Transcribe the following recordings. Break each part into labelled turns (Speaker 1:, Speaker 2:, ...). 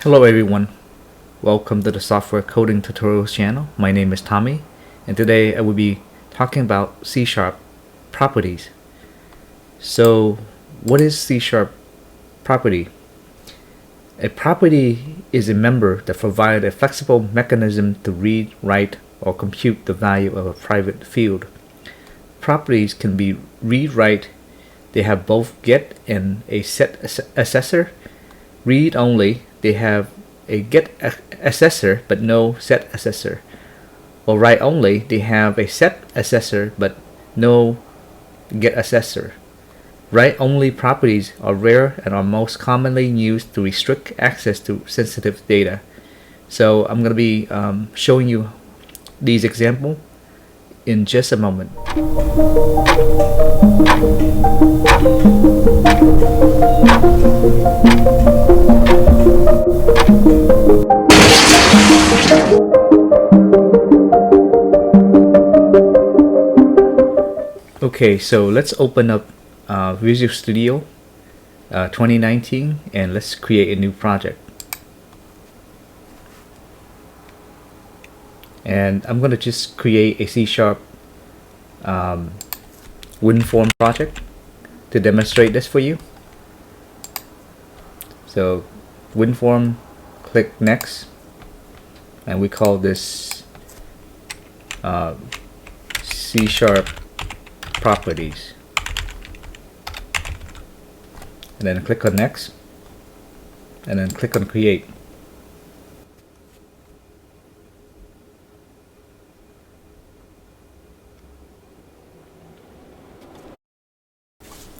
Speaker 1: Hello everyone, welcome to the Software Coding Tutorials channel. My name is Tommy, and today I will be talking about C# properties. So what is C# property? A property is a member that provides a flexible mechanism to read, write, or compute the value of a private field. Properties can be read-write. They have both get and a set accessor. Read only, they have a get accessor but no set accessor. Or write only, they have a set accessor but no get accessor. Write only properties are rare and are most commonly used to restrict access to sensitive data. So I'm going to be showing you these examples in just a moment. Okay, so let's open up Visual Studio 2019 and let's create a new project. And I'm going to just create a C# WinForm project to demonstrate this for you. So WinForm, click Next, and we call this C# properties. And then click on Next, and then click on Create.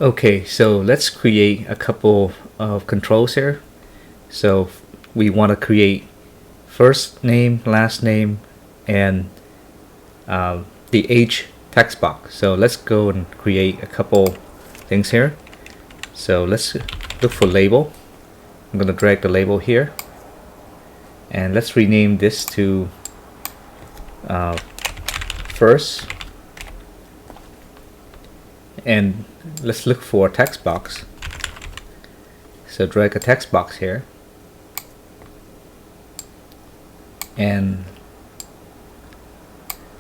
Speaker 1: Okay, so let's create a couple of controls here. So we want to create first name, last name, and the age text box. So let's go and create a couple things here. So let's look for label. I'm going to drag the label here, and let's rename this to first. And let's look for a text box. So drag a text box here, and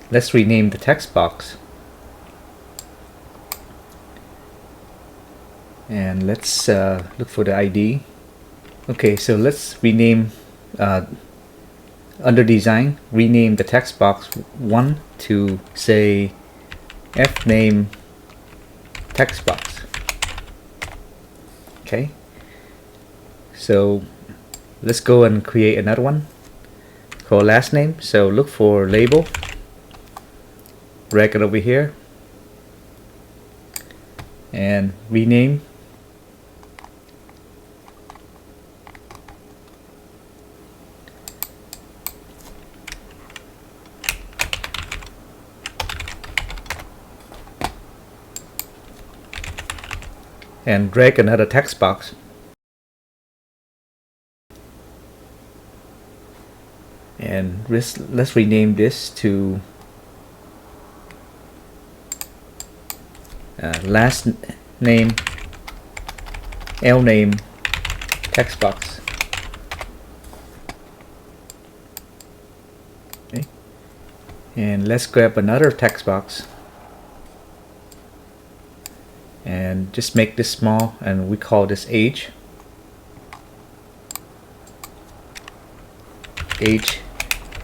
Speaker 1: let's rename the text box. And let's look for the ID. Okay, so let's rename under design, rename the text box 1 to say fname text box. Okay, so let's go and create another one called last name. So look for label, drag it over here, and rename and drag another text box. And let's rename this to last name name text box. Okay. And let's grab another text box and just make this small, and we call this age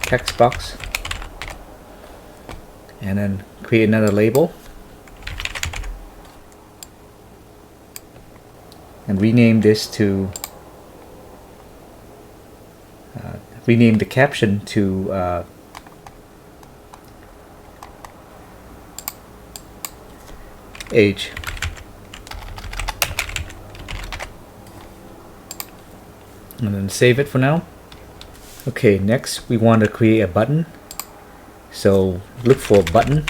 Speaker 1: text box, and then create another label and rename this to rename the caption to age. And then save it for now. Okay, next we want to create a button. So look for a button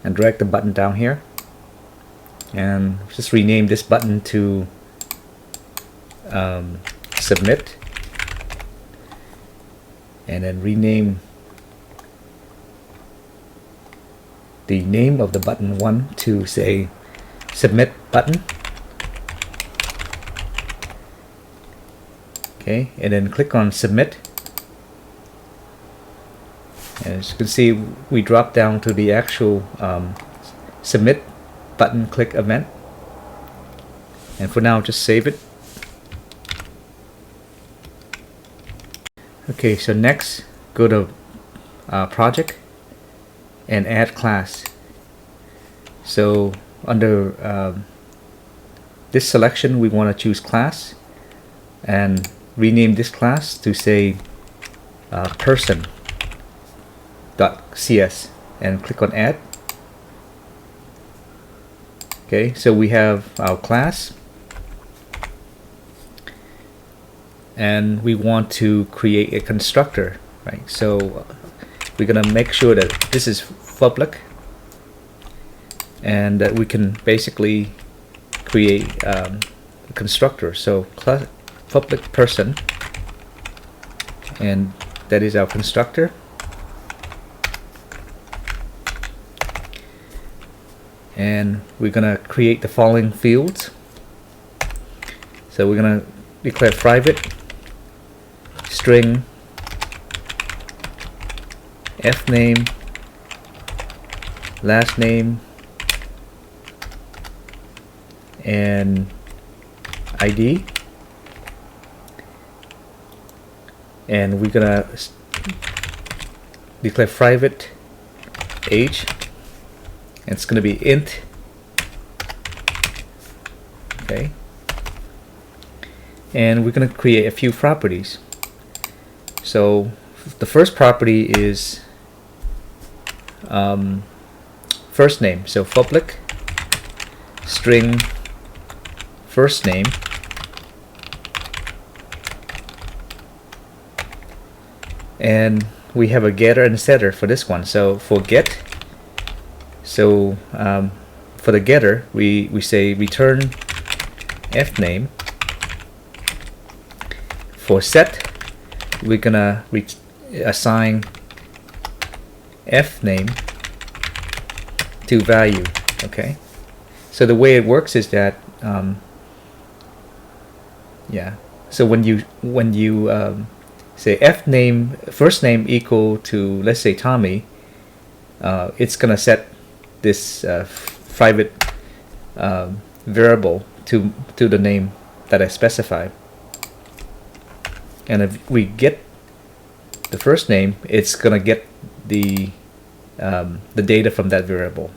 Speaker 1: and drag the button down here, and just rename this button to submit, and then rename the name of the button 1 to say submit button. Okay, and then click on submit. And as you can see, we drop down to the actual submit button click event. And for now, just save it. Okay, so next, go to project and add class. So under this selection, we want to choose class and rename this class to say person.cs and click on add. Okay, so we have our class, and we want to create a constructor, right? So we're gonna make sure that this is public and that we can basically create a constructor. So class public person, and that is our constructor. And we're gonna create the following fields. So we're gonna declare private string f name, last name, and ID, and we're gonna declare private age, and it's gonna be int. Okay, and we're gonna create a few properties. So the first property is first name. So public string first name, and we have a getter and setter for this one. So for get, so for the getter, we say return f name. For set, we're gonna assign f name to value. Okay, so the way it works is that so when you say f name first name equal to, let's say, Tommy, it's gonna set this private variable to the name that I specified. And if we get the first name, it's gonna get the data from that variable.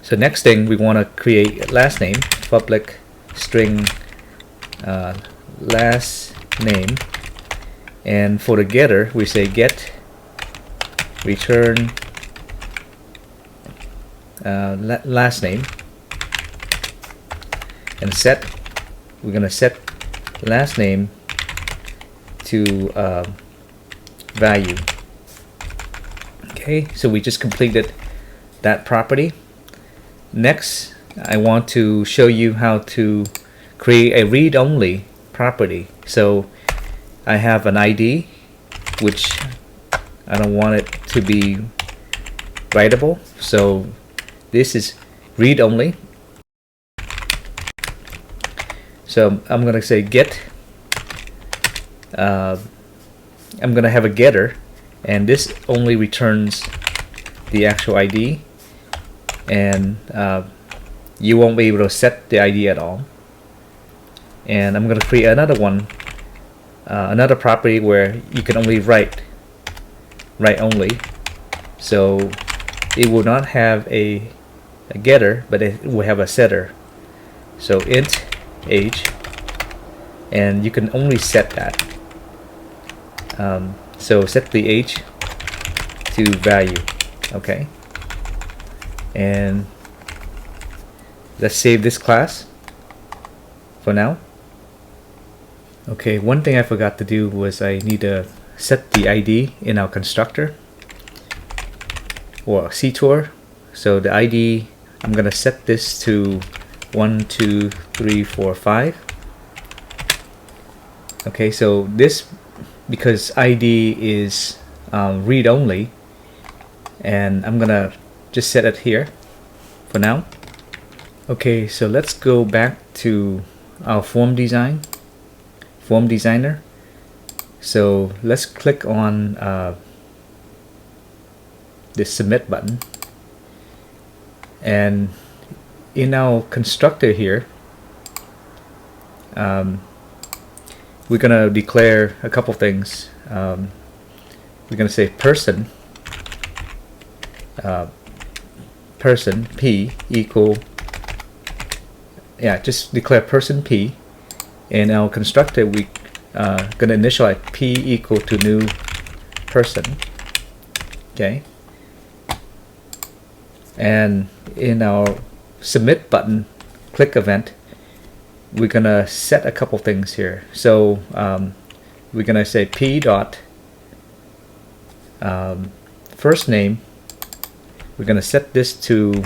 Speaker 1: So next thing, we want to create last name, public string last name, and for the getter, we say get return last name, and set, we're gonna set last name to value. Okay, so we just completed that property. Next, I want to show you how to create a read-only property. So I have an ID, which I don't want it to be writable, so this is read-only. So I'm gonna say get, I'm gonna have a getter, and this only returns the actual ID, and you won't be able to set the ID at all. And I'm gonna create another one, another property where you can only write only, so it will not have a getter, but it will have a setter. So int age, and you can only set that. So set the age to value. Okay, and let's save this class for now. Okay, one thing I forgot to do was I need to set the ID in our constructor or CTOR. So the ID, I'm gonna set this to 1, 2, 3, 4, 5. Okay, so this, because ID is read only, and I'm gonna just set it here for now. Okay, so let's go back to our form design. form designer. So let's click on the submit button, and in our constructor here, we're gonna declare a couple things. We're gonna say person p equal, just declare person p. In our constructor, we gonna initialize p equal to new person. Okay. And in our submit button click event, we're gonna set a couple things here. So we're gonna say p dot first name. We're gonna set this to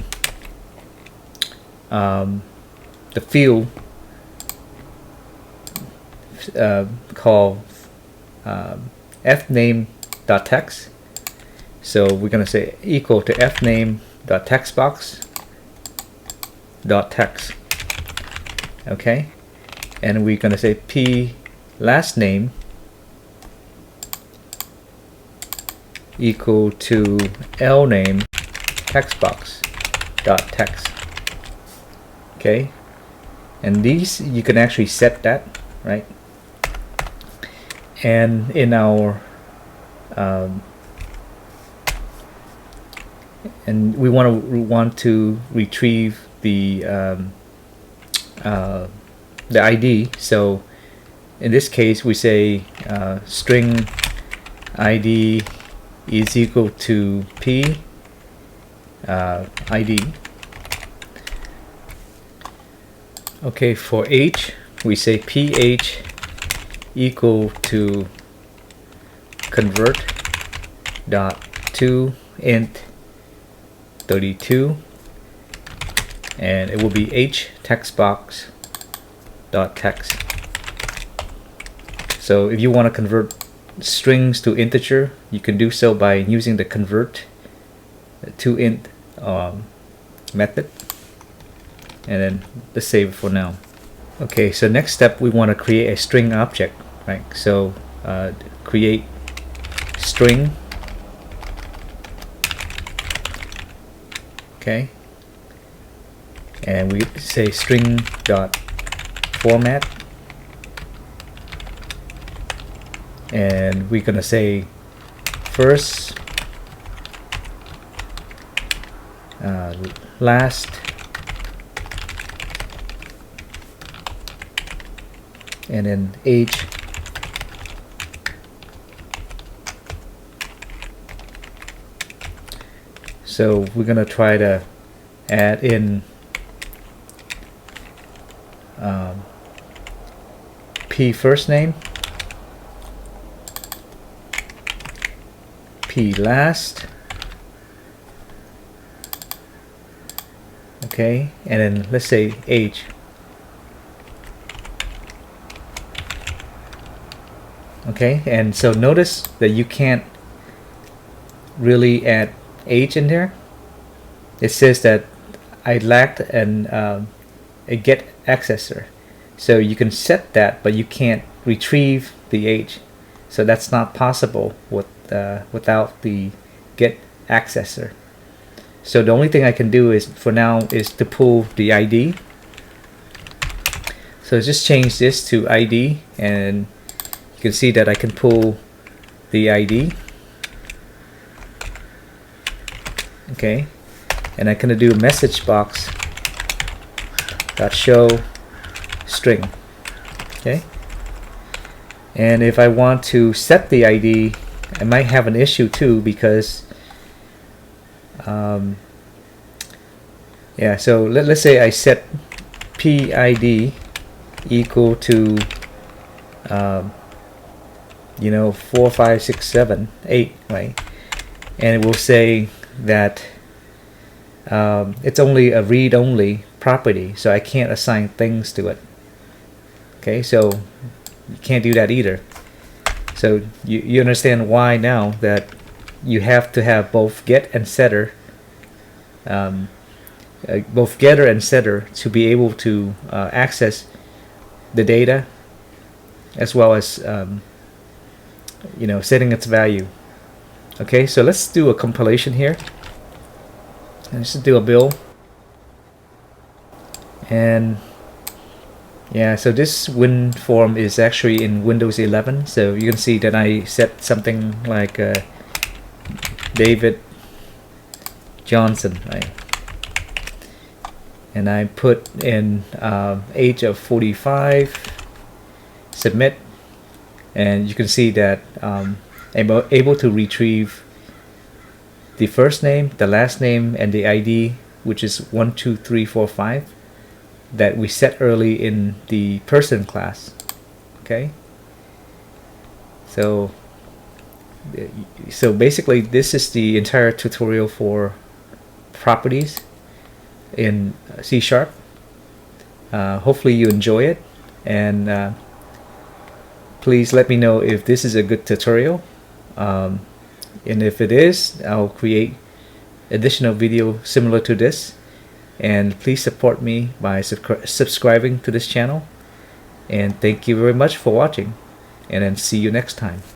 Speaker 1: the field called fname.text. So we're gonna say equal to fname.textbox.text. Okay, and we're gonna say p last name equal to lname textbox.text. Okay, and these you can actually set that, right? And in our and we want to retrieve the ID. So in this case, we say string ID is equal to p ID. Okay, for h, we say ph equal to convert dot to int 32, and it will be h textbox dot text. So if you want to convert strings to integer, you can do so by using the convert to int method, and then let's save it for now. Okay, so next step, we want to create a string object, right? So create string. Okay, and we say string dot format, and we're gonna say first, last, and then age. So we're gonna try to add in p first name, p last, okay, and then let's say age. Okay, and so notice that you can't really add age in there. It says that I lacked a get accessor. So you can set that, but you can't retrieve the age. So that's not possible with without the get accessor. So the only thing I can do is for now is to pull the ID. So just change this to ID, and you can see that I can pull the ID. Okay, and I'm gonna do message box dot show string. Okay, and if I want to set the ID, I might have an issue too, because so let's say I set PID equal to 4, 5, 6, 7, 8, right? And it will say that it's only a read-only property, so I can't assign things to it. Okay, so you can't do that either. So you understand why now, that you have to have both get and setter, both getter and setter, to be able to access the data as well as setting its value. Okay, so let's do a compilation here. And let's do a build. And yeah, so this win form is actually in Windows 11. So you can see that I set something like David Johnson, right? And I put in age of 45, submit, and you can see that I'm able to retrieve the first name, the last name, and the ID, which is 12345, that we set early in the person class. Okay, so basically this is the entire tutorial for properties in C#. Hopefully you enjoy it, and please let me know if this is a good tutorial, and if it is, I'll create additional video similar to this. And please support me by subscribing to this channel, and thank you very much for watching, and then see you next time.